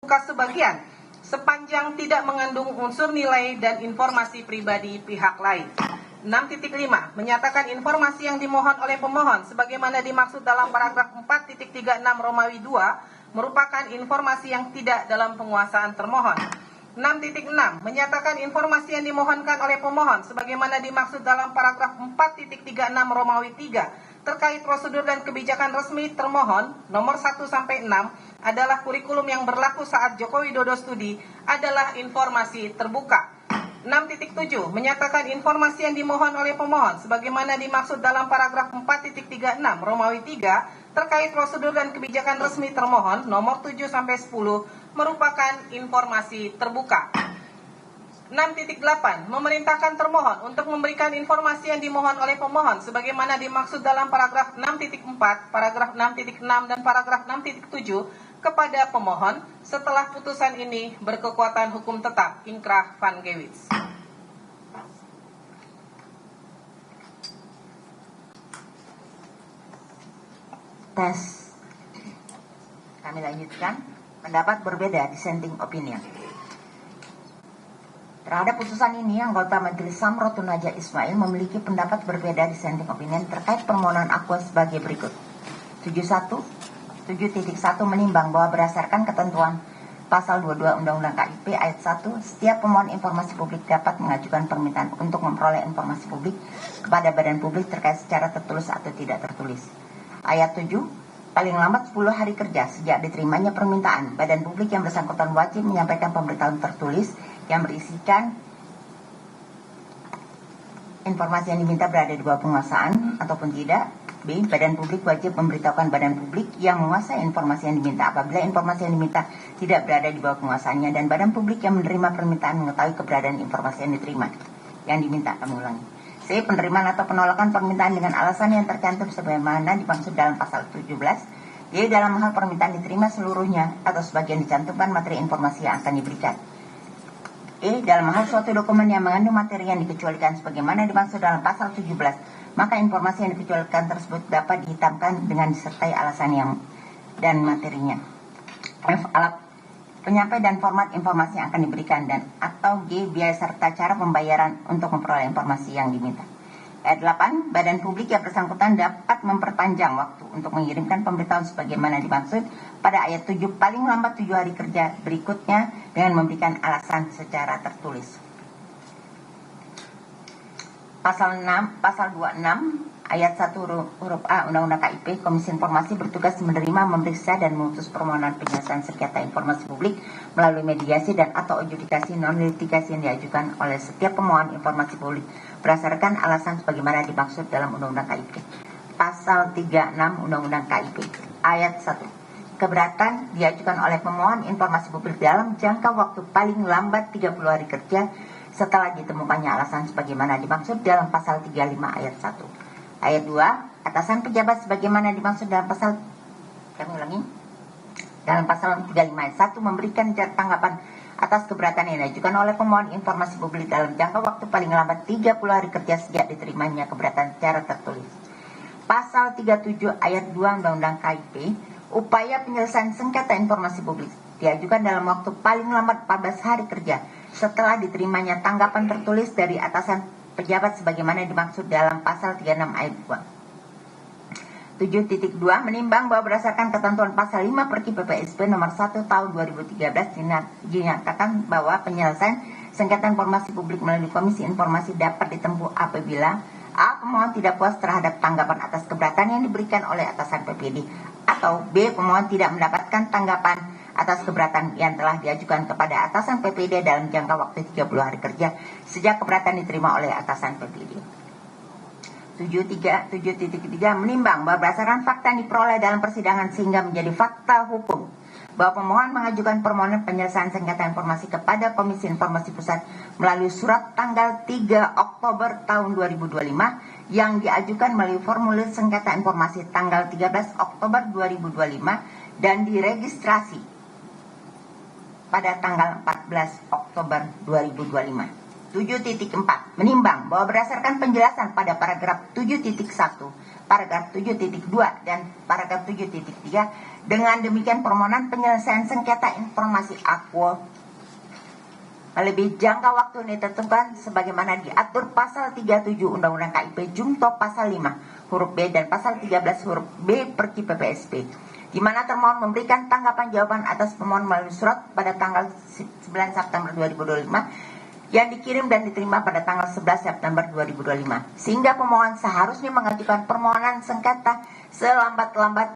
sebagian sepanjang tidak mengandung unsur nilai dan informasi pribadi pihak lain. 6.5 menyatakan informasi yang dimohon oleh pemohon sebagaimana dimaksud dalam paragraf 4.36 Romawi 2 merupakan informasi yang tidak dalam penguasaan termohon. 6.6 menyatakan informasi yang dimohonkan oleh pemohon sebagaimana dimaksud dalam paragraf 4.36 Romawi 3 terkait prosedur dan kebijakan resmi termohon nomor 1-6 adalah kurikulum yang berlaku saat Joko Widodo studi adalah informasi terbuka. 6.7 menyatakan informasi yang dimohon oleh pemohon sebagaimana dimaksud dalam paragraf 4.36 Romawi 3 terkait prosedur dan kebijakan resmi termohon nomor 7-10 merupakan informasi terbuka. 6.8 memerintahkan termohon untuk memberikan informasi yang dimohon oleh pemohon sebagaimana dimaksud dalam paragraf 6.4, paragraf 6.6 dan paragraf 6.7 kepada pemohon setelah putusan ini berkekuatan hukum tetap inkrah van Gewitz. Tes. Kami lanjutkan. Pendapat berbeda, dissenting opinion. Terhadap putusan ini, anggota Majelis Samro Tunaja Ismail memiliki pendapat berbeda, dissenting opinion terkait permohonan akua sebagai berikut. 7.1 menimbang bahwa berdasarkan ketentuan Pasal 22 Undang-Undang KIP ayat 1, setiap pemohon informasi publik dapat mengajukan permintaan untuk memperoleh informasi publik kepada badan publik terkait secara tertulis atau tidak tertulis. Ayat 7, paling lambat 10 hari kerja sejak diterimanya permintaan, badan publik yang bersangkutan wajib menyampaikan pemberitahuan tertulis yang berisikan informasi yang diminta berada di bawah penguasaan ataupun tidak. B. Badan publik wajib memberitahukan badan publik yang menguasai informasi yang diminta apabila informasi yang diminta tidak berada di bawah penguasaannya, dan badan publik yang menerima permintaan mengetahui keberadaan informasi yang diterima yang diminta. Kami ulangi. C. Penerimaan atau penolakan permintaan dengan alasan yang tercantum sebagaimana dimaksud dalam pasal 17. D. Dalam hal permintaan diterima seluruhnya atau sebagian dicantumkan materi informasi yang akan diberikan. E. Dalam hal suatu dokumen yang mengandung materi yang dikecualikan sebagaimana dimaksud dalam pasal 17, maka informasi yang dikecualikan tersebut dapat dihitamkan dengan disertai alasan yang dan materinya. F. Alat penyampai dan format informasi yang akan diberikan, dan atau G. Biaya serta cara pembayaran untuk memperoleh informasi yang diminta. Ayat 8. Badan publik yang bersangkutan dapat memperpanjang waktu untuk mengirimkan pemberitahuan sebagaimana dimaksud pada ayat 7 paling lambat 7 hari kerja berikutnya dengan memberikan alasan secara tertulis. Pasal 26 ayat 1 huruf A Undang-Undang KIP, Komisi Informasi bertugas menerima, memeriksa, dan memutus permohonan penyelesaian sengketa informasi publik melalui mediasi dan atau adjudikasi non-litigasi yang diajukan oleh setiap pemohon informasi publik berdasarkan alasan sebagaimana dimaksud dalam Undang-Undang KIP. Pasal 36 Undang-Undang KIP ayat 1. Keberatan diajukan oleh pemohon informasi publik dalam jangka waktu paling lambat 30 hari kerja setelah ditemukannya alasan sebagaimana dimaksud dalam pasal 35 ayat 1. Ayat 2, atasan pejabat sebagaimana dimaksud dalam pasal dalam pasal 35 ayat 1 memberikan tanggapan atas keberatan yang diajukan oleh pemohon informasi publik dalam jangka waktu paling lambat 30 hari kerja sejak diterimanya keberatan secara tertulis. Pasal 37 ayat 2 Undang-Undang KIP, upaya penyelesaian sengketa informasi publik diajukan dalam waktu paling lambat 14 hari kerja setelah diterimanya tanggapan tertulis dari atasan pejabat sebagaimana dimaksud dalam pasal 36 ayat 2. 7.2 menimbang bahwa berdasarkan ketentuan pasal 5 Perki PPSP nomor 1 tahun 2013 dinyatakan bahwa penyelesaian sengketa informasi publik melalui Komisi Informasi dapat ditempuh apabila A. Pemohon tidak puas terhadap tanggapan atas keberatan yang diberikan oleh atasan PPD, atau B. Pemohon tidak mendapatkan tanggapan atas keberatan yang telah diajukan kepada atasan PPD dalam jangka waktu 30 hari kerja sejak keberatan diterima oleh atasan PPD. 7.3 menimbang bahwa berdasarkan fakta yang diperoleh dalam persidangan sehingga menjadi fakta hukum bahwa pemohon mengajukan permohonan penyelesaian sengketa informasi kepada Komisi Informasi Pusat melalui surat tanggal 3 Oktober tahun 2025 yang diajukan melalui formulir sengketa informasi tanggal 13 Oktober 2025 dan diregistrasi pada tanggal 14 Oktober 2025. 7.4 menimbang bahwa berdasarkan penjelasan pada paragraf 7.1 paragraf 7.2 dan paragraf 7.3. Dengan demikian permohonan penyelesaian sengketa informasi akuo lebih jangka waktu ini ditentukan sebagaimana diatur pasal 37 Undang-Undang KIP Jungto pasal 5 huruf B dan pasal 13 huruf B Perki PPSP, di mana termohon memberikan tanggapan jawaban atas pemohon melalui surat pada tanggal 9 September 2025 yang dikirim dan diterima pada tanggal 11 September 2025, sehingga pemohon seharusnya mengajukan permohonan sengketa selambat-lambat